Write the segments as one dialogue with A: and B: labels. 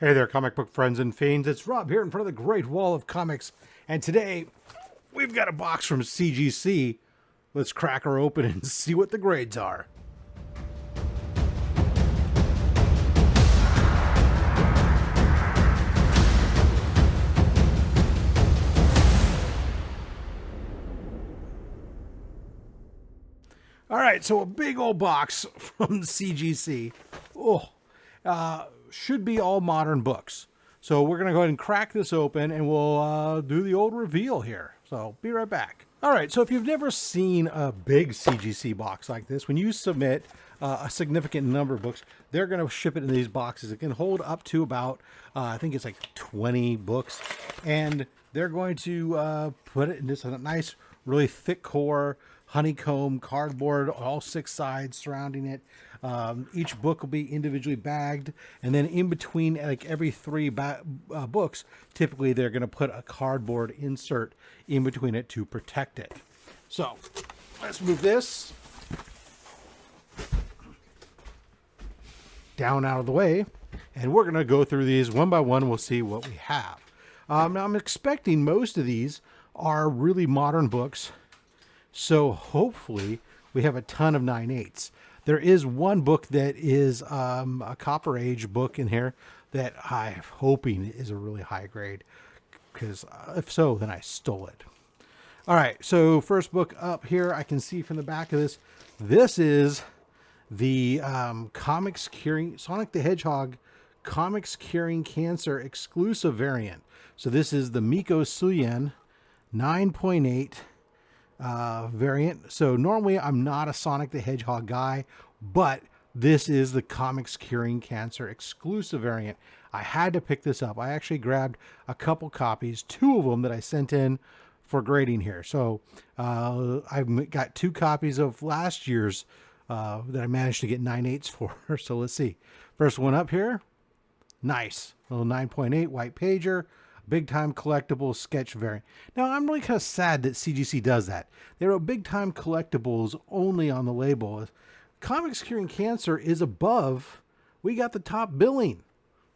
A: Hey there, comic book friends and fiends. It's Rob here in front of the Great Wall of Comics. And today, we've got a box from CGC. Let's crack her open and see what the grades are. All right, so a big old box from CGC. Should be all modern books. So we're going to go ahead and crack this open and we'll do the old reveal here. So be right back. All right, so if you've never seen a big CGC box like this, when you submit a significant number of books, they're going to ship it in these boxes. It can hold up to about, I think it's like 20 books. And they're going to put it in this nice, really thick core, honeycomb cardboard, all 6 sides surrounding it. Each book will be individually bagged, and then in between, like every 3 books, typically they're going to put a cardboard insert in between it to protect it. So let's move this down out of the way, and we're going to go through these one by one. We'll see what we have. Now I'm expecting most of these are really modern books, so hopefully we have a ton of 9/8. There is one book that is a Copper Age book in here that I'm hoping is a really high grade, because if so, then I stole it. All right, so first book up here, I can see from the back of this, this is the Sonic the Hedgehog Comics Curing Cancer exclusive variant. So this is the Miko Suyen 9.8 variant. So normally I'm not a Sonic the Hedgehog guy, but this is the Comics Curing Cancer exclusive variant. I had to pick this up. I actually grabbed a couple copies, 2 of them that I sent in for grading here. So I've got 2 copies of last year's that I managed to get 9/8 for. So let's see. First one up here. Nice. Little 9.8 white pager. Big time collectibles sketch variant. Now I'm really kind of sad that CGC does that. They wrote big time collectibles only on the label. Comics Curing Cancer is above. We got the top billing.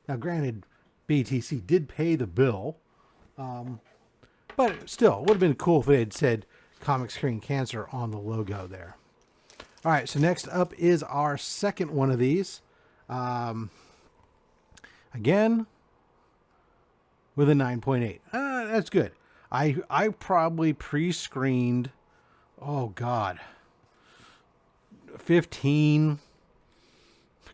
A: Now granted, BTC did pay the bill, but still, it would have been cool if they had said Comics Curing Cancer on the logo there. All right, so next up is our second one of these. Again, with a 9.8. That's good. I probably pre-screened, oh God, 15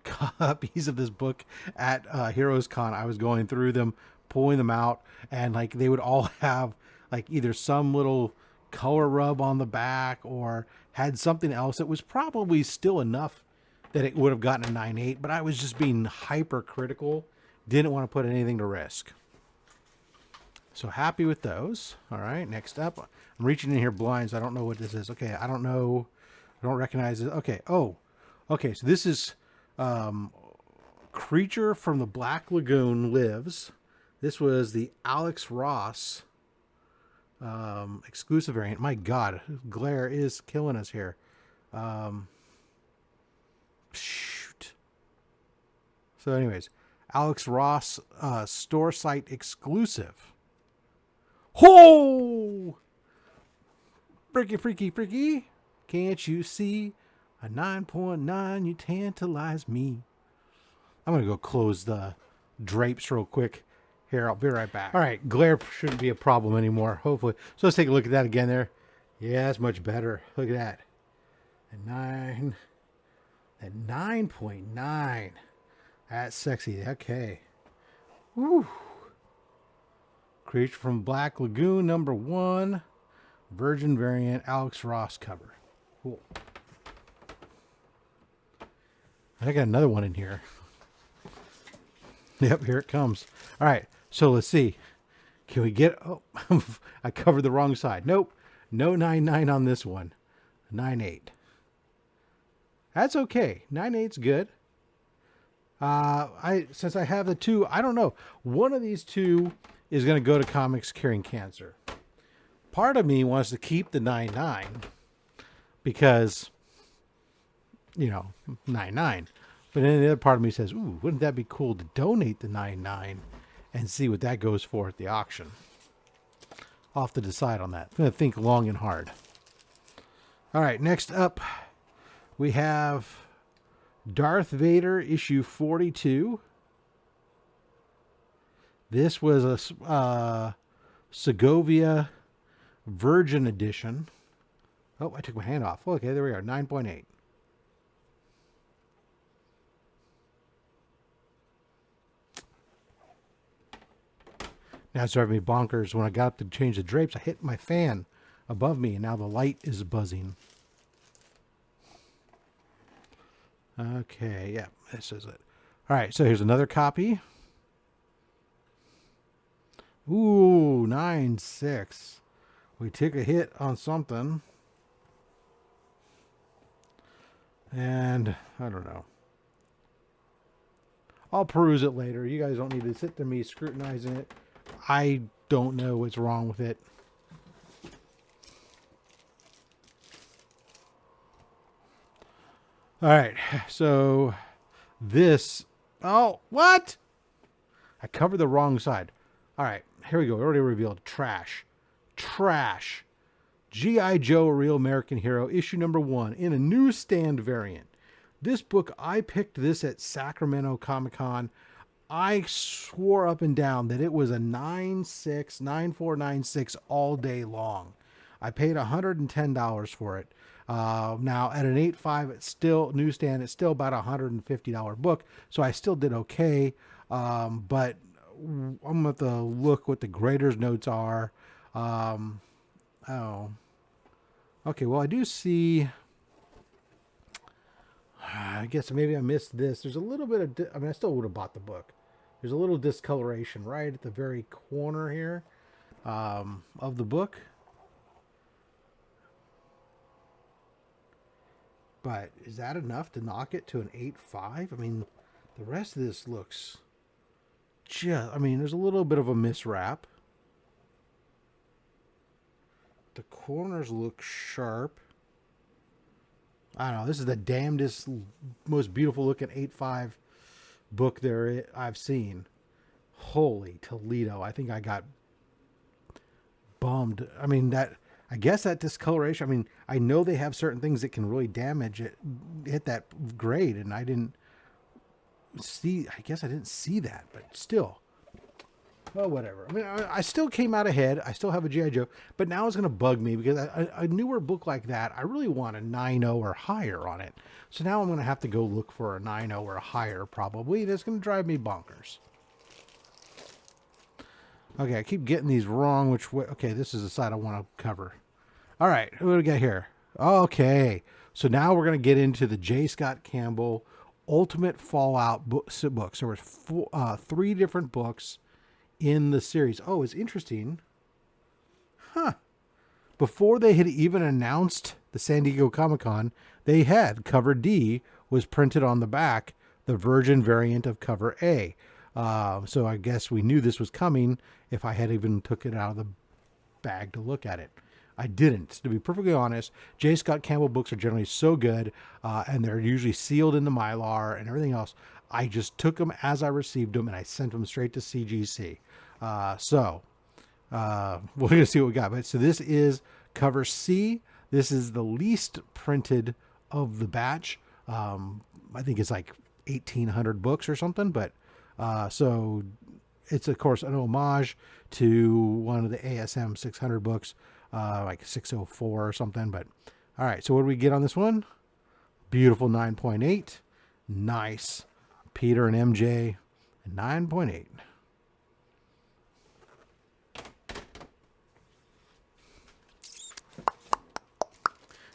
A: copies of this book at Heroes Con. I was going through them, pulling them out, and like they would all have like either some little color rub on the back or had something else. It was probably still enough that it would have gotten a 9.8, but I was just being hypercritical. Didn't want to put anything to risk. So happy with those. All right, next up. I'm reaching in here blind, so I don't know what this is. Okay, I don't know. I don't recognize it. Okay, okay, so this is Creature from the Black Lagoon Lives. This was the Alex Ross exclusive variant. My God, glare is killing us here. Shoot. So anyways, Alex Ross store site exclusive. Ho! Freaky, freaky, freaky. Can't you see? A 9.9, you tantalize me. I'm going to go close the drapes real quick. Here, I'll be right back. All right, glare shouldn't be a problem anymore, hopefully. So let's take a look at that again there. Yeah, that's much better. Look at that. A 9. At 9.9. That's sexy. Okay. Woo. Creature from Black Lagoon, number 1. Virgin variant, Alex Ross cover. Cool. I got another one in here. Yep, here it comes. All right, so let's see. Can we get... Oh, I covered the wrong side. Nope. No 9.9 on this one. 9.8. That's okay. 9.8's good. Since I have the 2, I don't know. One of these 2 is going to go to Comics Curing Cancer. Part of me wants to keep the 9.9 because, you know, 9.9. But then the other part of me says, ooh, wouldn't that be cool to donate the 99 and see what that goes for at the auction? I'll have to decide on that. I'm going to think long and hard. All right, next up, we have Darth Vader issue 42. This was a Segovia Virgin Edition. Oh, I took my hand off. Okay, there we are, 9.8. Now it's driving me bonkers. When I got to change the drapes, I hit my fan above me, and now the light is buzzing. Okay, yeah, this is it. All right, so here's another copy. Ooh, 9.6. We took a hit on something. And I don't know. I'll peruse it later. You guys don't need to sit to me scrutinizing it. I don't know what's wrong with it. All right, so this... Oh, what? I covered the wrong side. All right, here we go. Already revealed. Trash. Trash. G.I. Joe, A Real American Hero, issue number 1, in a newsstand variant. This book, I picked this at Sacramento Comic-Con. I swore up and down that it was a 9.6, 9.4, 9.6 all day long. I paid $110 for it. Now at an 8.5, it's still newsstand. It's still about a $150 book, so I still did okay. But I'm going to look what the grader's notes are. Oh, okay. Well, I do see. I guess maybe I missed this. There's a little bit of. I mean, I still would have bought the book. There's a little discoloration right at the very corner here of the book. But is that enough to knock it to an 8.5? I mean, the rest of this looks just... I mean, there's a little bit of a miswrap. The corners look sharp. I don't know. This is the damnedest, most beautiful looking 8.5 book there I've seen. Holy Toledo. I think I got bummed. I mean, that... I guess that discoloration, I mean, I know they have certain things that can really damage it, hit that grade, and I didn't see, I guess I didn't see that, but still. Well, whatever. I mean, I still came out ahead. I still have a G.I. Joe, but now it's going to bug me because a newer book like that, I really want a 9.0 or higher on it. So now I'm going to have to go look for a 9.0 or higher probably, and it's going to drive me bonkers. Okay, I keep getting these wrong. Which way? Okay, this is the side I want to cover. All right, who do we got here? Okay, so now we're going to get into the J. Scott Campbell Ultimate Fallout books. There were 3 different books in the series. Oh, it's interesting. Huh. Before they had even announced the San Diego Comic-Con, they had cover D was printed on the back, the Virgin variant of cover A. So I guess we knew this was coming if I had even took it out of the bag to look at it. I didn't. To be perfectly honest, J. Scott Campbell books are generally so good, and they're usually sealed in the Mylar and everything else. I just took them as I received them, and I sent them straight to CGC. So we're going to see what we got. But so this is cover C. This is the least printed of the batch. I think it's like 1,800 books or something, but so it's, of course, an homage to one of the ASM 600 books, like 604 or something. But all right, so what do we get on this one? Beautiful 9.8. Nice. Peter and MJ, 9.8.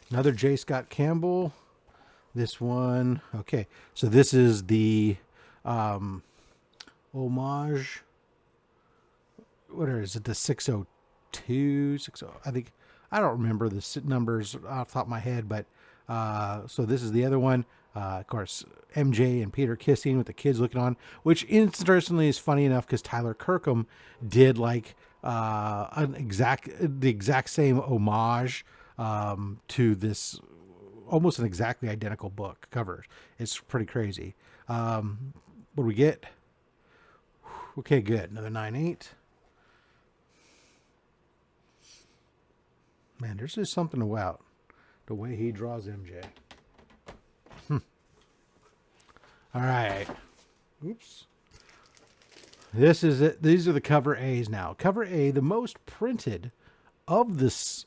A: Another J. Scott Campbell. This one, okay. So this is the homage. What is it? The 602, 60. I think, I don't remember the numbers off the top of my head, but so this is the other one. Of course, MJ and Peter kissing with the kids looking on, which interestingly is funny enough because Tyler Kirkham did like the exact same homage to this almost an exactly identical book cover. It's pretty crazy. What do we get? Okay, good. Another 9/8. Man, there's just something about the way he draws MJ. All right. Oops. This is it. These are the cover A's now. Cover A, the most printed of these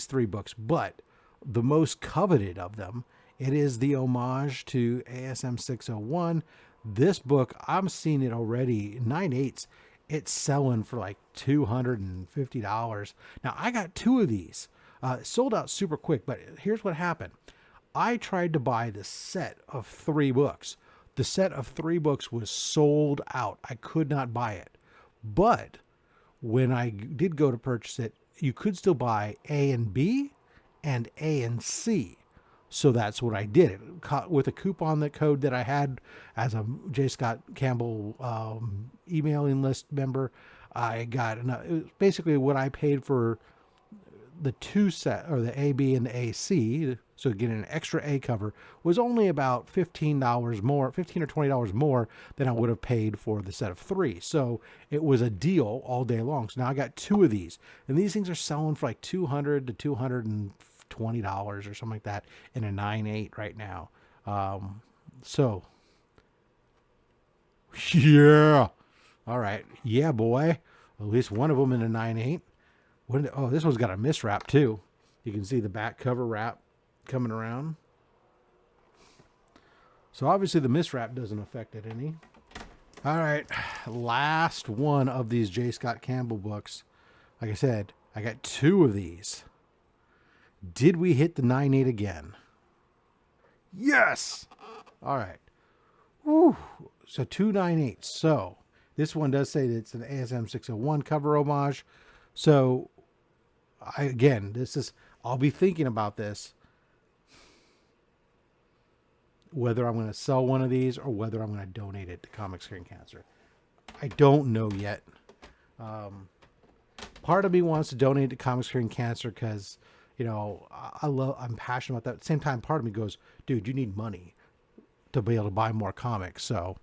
A: 3 books, but the most coveted of them. It is the homage to ASM 601. This book, I'm seeing it already. 9/8. It's selling for like $250. Now, I got 2 of these. Sold out super quick, but here's what happened. I tried to buy the set of 3 books. The set of 3 books was sold out. I could not buy it. But when I did go to purchase it, you could still buy A and B and A and C. So that's what I did. With a coupon code that I had as a J. Scott Campbell emailing list member, I got enough. It was basically what I paid for the 2 set, or the AB and the AC, so getting an extra A cover, was only about $15 more, $15 or $20 more than I would have paid for the set of 3. So it was a deal all day long. So now I got 2 of these, and these things are selling for like $200 to $220 or something like that in a 9/8 right now. So yeah, all right, yeah, boy, at least one of them in a 9/8. Oh, this one's got a miswrap too. You can see the back cover wrap coming around. So obviously the miswrap doesn't affect it any. All right, last one of these J. Scott Campbell books. Like I said, I got 2 of these. Did we hit the 9/8 again? Yes! All right. Woo. So 2 9/8. So this one does say that it's an ASM 601 cover homage. So I'll be thinking about this, whether I'm going to sell one of these or whether I'm going to donate it to Comic Screen Cancer. I don't know yet. Part of me wants to donate to Comic Screen Cancer because, I'm passionate about that. At the same time, part of me goes, dude, you need money to be able to buy more comics. So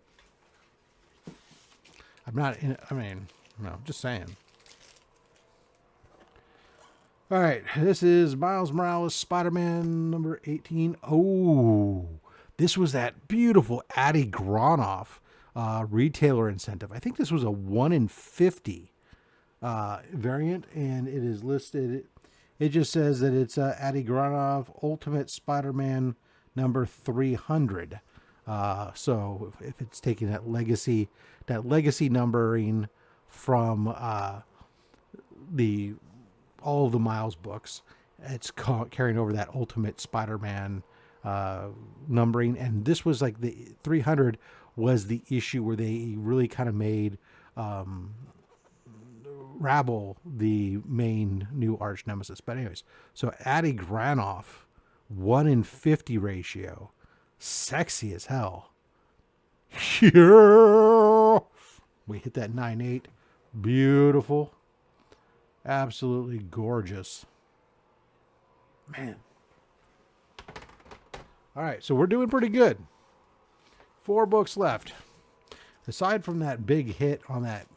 A: just saying. All right, this is Miles Morales Spider-Man number 18. Oh, this was that beautiful Addy Gronoff retailer incentive. I think this was a 1 in 50 variant, and it is listed. It just says that it's Addy Gronoff Ultimate Spider-Man number 300. So if it's taking that legacy numbering from all of the Miles books, it's carrying over that Ultimate Spider-Man numbering. And this was like the 300 was the issue where they really kind of made Rabble the main new arch nemesis. But anyways, so Addy Granoff, 1 in 50 ratio, sexy as hell. Yeah. We hit that 9/8. Beautiful. Absolutely gorgeous. Man. All right, so we're doing pretty good. 4 books left. Aside from that big hit on that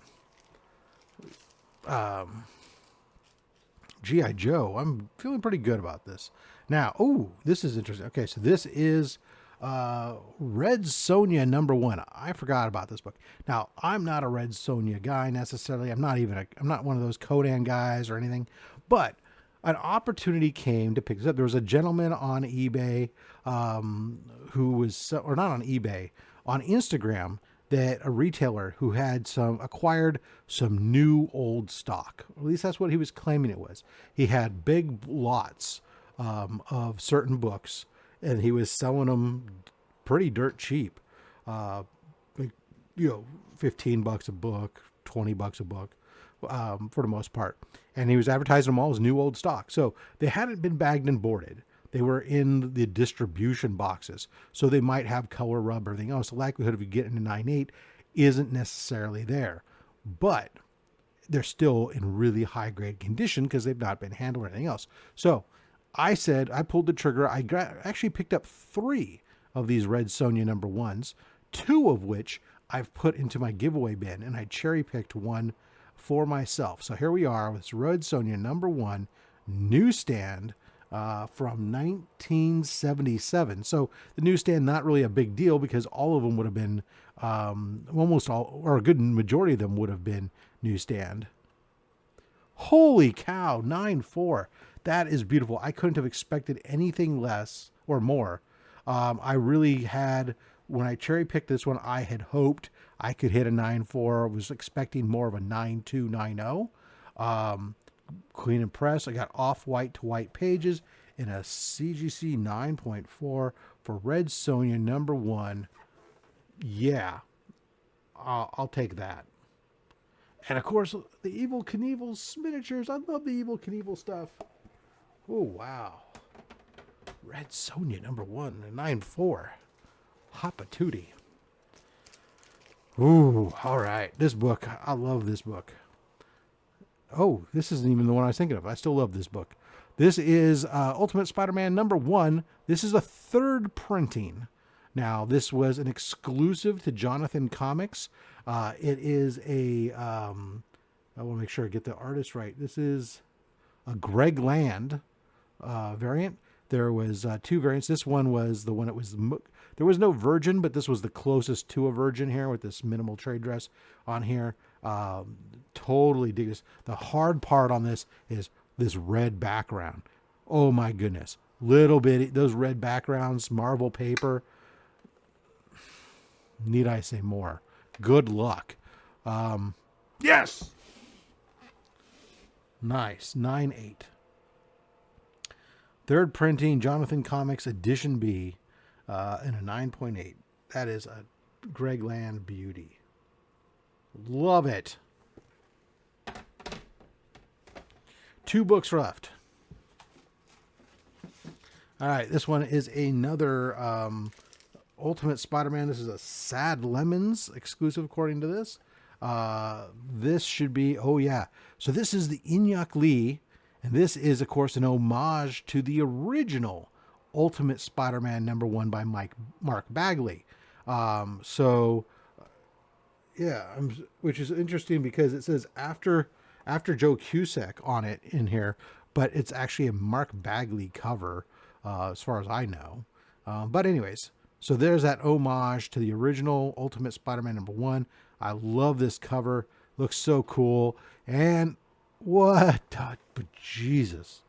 A: G.I. Joe, I'm feeling pretty good about this. Now, this is interesting. Okay, so this is Red Sonja number 1. I forgot about this book. Now, I'm not a Red Sonja guy necessarily. I'm not one of those Conan guys or anything. But an opportunity came to pick this up. There was a gentleman on eBay who was, or not on eBay, on Instagram, that a retailer who had acquired some new old stock. Or at least that's what he was claiming it was. He had big lots of certain books, and he was selling them pretty dirt cheap. $15 a book, $20 a book, for the most part. And he was advertising them all as new old stock. So they hadn't been bagged and boarded. They were in the distribution boxes. So they might have color rub or everything else. The likelihood of you getting a 9/8 isn't necessarily there. But they're still in really high grade condition because they've not been handled or anything else. So I said, I pulled the trigger. Actually picked up 3 of these Red Sonja number 1s, 2 of which I've put into my giveaway bin, and I cherry picked one for myself. So here we are with Red Sonja number 1, newsstand, from 1977. So the newsstand, not really a big deal because all of them would have been, almost all, or a good majority of them would have been newsstand. Holy cow, 9.4. That is beautiful. I couldn't have expected anything less or more. I really had, when I cherry picked this one, I had hoped I could hit a 9.4. I was expecting more of a 9.2, 9.0. Clean and press. I got off-white to white pages in a CGC 9.4 for Red Sonja number 1. Yeah, I'll take that. And of course, the Evil Knievel's miniatures. I love the Evil Knievel stuff. Oh, wow. Red Sonja number 1, a 9.4. Hopatootie. Ooh, all right. This book, I love this book. Oh, this isn't even the one I was thinking of. I still love this book. This is Ultimate Spider-Man number 1. This is a 3rd printing. Now, this was an exclusive to Jonathan Comics. It is a, I want to make sure I get the artist right. This is a Greg Land variant. There was 2 variants. This one was the one that was, there was no Virgin, but this was the closest to a Virgin here with this minimal trade dress on here. Totally dig this. The hard part on this is this red background. Oh my goodness. Little bitty, those red backgrounds, marble paper. Need I say more? Good luck. Yes! Nice. 9.8. 3rd printing, Jonathan Comics Edition B, in a 9.8. That is a Greg Land beauty. Love it. 2 books left. All right, this one is another Ultimate Spider-Man. This is a Sad Lemons exclusive, according to this. This should be, oh yeah. So this is the Inyuk Lee, and this is, of course, an homage to the original Ultimate Spider-Man number 1 by Mark Bagley. Yeah, which is interesting because it says after Joe Cusack on it in here, but it's actually a Mark Bagley cover, as far as I know. But anyways, so there's that homage to the original Ultimate Spider-Man number 1. I love this cover. Looks so cool. And what? But Jesus.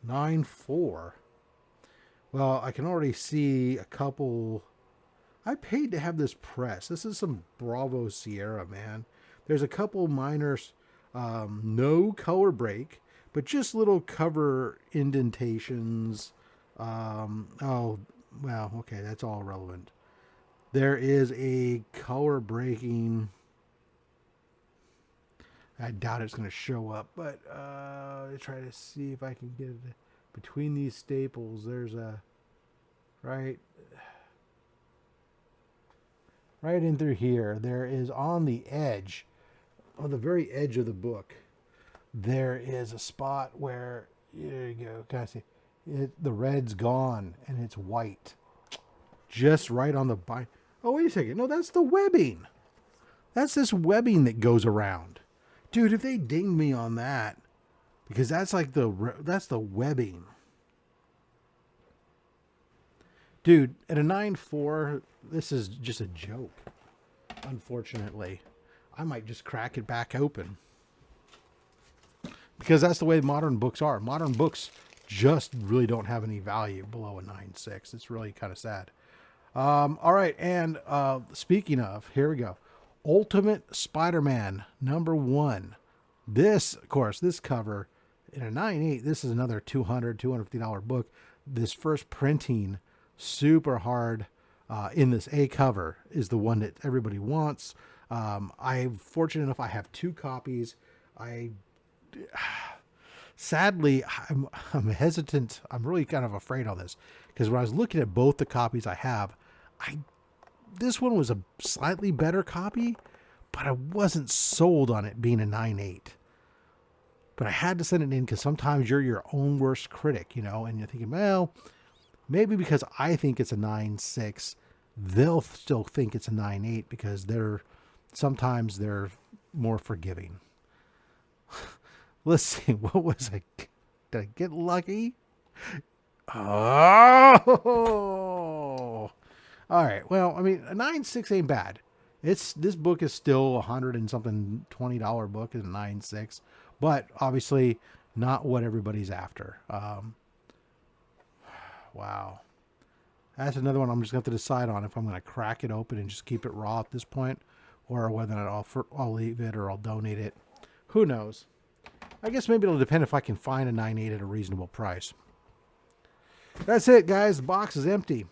A: 9.4. Well, I can already see a couple. I paid to have this press. This is some Bravo Sierra, man. There's a couple minor, no color break, but just little cover indentations. Oh, well, okay, that's all relevant. There is a color breaking. I doubt it's going to show up, but let's try to see if I can get it between these staples. There's a right in through here. There is on the edge, on the very edge of the book, there is a spot where, there you go, can I see it? The red's gone and it's white, just right on the bind. Oh, wait a second. No, that's the webbing. That's this webbing that goes around. Dude, if they dinged me on that, because that's like that's the webbing. Dude, at a 9.4, this is just a joke. Unfortunately, I might just crack it back open. Because that's the way modern books are. Modern books just really don't have any value below a 9.6. It's really kind of sad. All right, and speaking of, here we go. Ultimate Spider-Man number 1. This, of course, this cover in a 9.8. This is another $250 book. This first printing, super hard, in this A cover is the one that everybody wants. I'm fortunate enough I have 2 copies. Sadly, I'm hesitant. I'm really kind of afraid on this because when I was looking at both the copies I have, this one was a slightly better copy, but I wasn't sold on it being a 9.8. But I had to send it in because sometimes you're your own worst critic, and you're thinking, well, maybe because I think it's a 9.6, they'll still think it's a 9.8 because sometimes they're more forgiving. Let's see, what was I? Did I get lucky? Oh, all right. Well, I mean, a 9.6 ain't bad. This book is still $100 and something $20 book is a 9.6, but obviously not what everybody's after. Wow, that's another one I'm just going to have to decide on if I'm going to crack it open and just keep it raw at this point, or whether or not I'll leave it or I'll donate it. Who knows? I guess maybe it'll depend if I can find a 9.8 at a reasonable price. That's it, guys. The box is empty.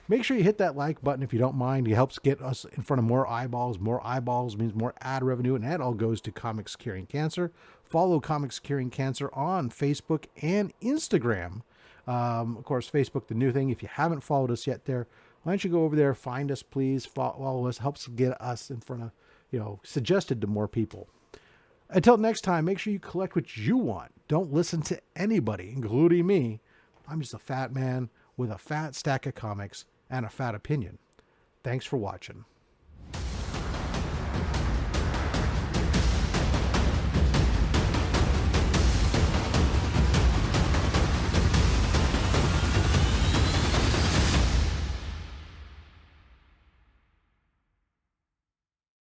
A: Make sure you hit that like button if you don't mind. It helps get us in front of more eyeballs. More eyeballs means more ad revenue, and that all goes to Comics Curing Cancer. Follow Comics Curing Cancer on Facebook and Instagram. Of course, Facebook, the new thing. If you haven't followed us yet there, why don't you go over there, find us, please. Follow us. Helps get us in front of, suggested to more people. Until next time, make sure you collect what you want. Don't listen to anybody, including me. I'm just a fat man with a fat stack of comics and a fat opinion. Thanks for watching.